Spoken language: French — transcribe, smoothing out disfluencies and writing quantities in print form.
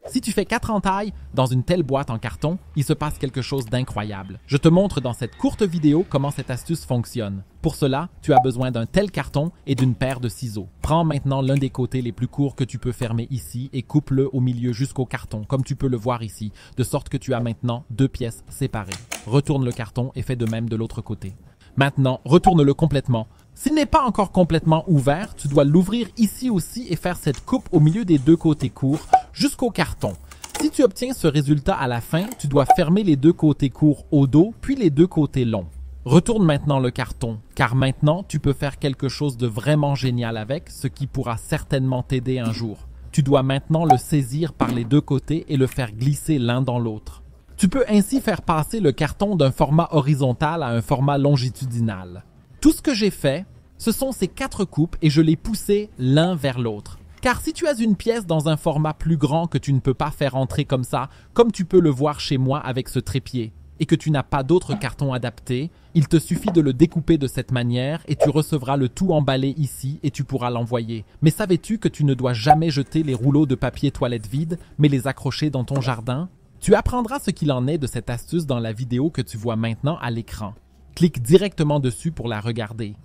Si tu fais 4 entailles dans une telle boîte en carton, il se passe quelque chose d'incroyable. Je te montre dans cette courte vidéo comment cette astuce fonctionne. Pour cela, tu as besoin d'un tel carton et d'une paire de ciseaux. Prends maintenant l'un des côtés les plus courts que tu peux fermer ici et coupe-le au milieu jusqu'au carton, comme tu peux le voir ici, de sorte que tu as maintenant 2 pièces séparées. Retourne le carton et fais de même de l'autre côté. Maintenant, retourne-le complètement. S'il n'est pas encore complètement ouvert, tu dois l'ouvrir ici aussi et faire cette coupe au milieu des 2 côtés courts jusqu'au carton. Si tu obtiens ce résultat à la fin, tu dois fermer les 2 côtés courts au dos, puis les 2 côtés longs. Retourne maintenant le carton, car maintenant tu peux faire quelque chose de vraiment génial avec, ce qui pourra certainement t'aider un jour. Tu dois maintenant le saisir par les 2 côtés et le faire glisser l'un dans l'autre. Tu peux ainsi faire passer le carton d'un format horizontal à un format longitudinal. Tout ce que j'ai fait, ce sont ces 4 coupes et je les poussais l'un vers l'autre. Car si tu as une pièce dans un format plus grand que tu ne peux pas faire entrer comme ça, comme tu peux le voir chez moi avec ce trépied, et que tu n'as pas d'autre carton adapté, il te suffit de le découper de cette manière et tu recevras le tout emballé ici et tu pourras l'envoyer. Mais savais-tu que tu ne dois jamais jeter les rouleaux de papier toilette vides, mais les accrocher dans ton jardin? Tu apprendras ce qu'il en est de cette astuce dans la vidéo que tu vois maintenant à l'écran. Clique directement dessus pour la regarder.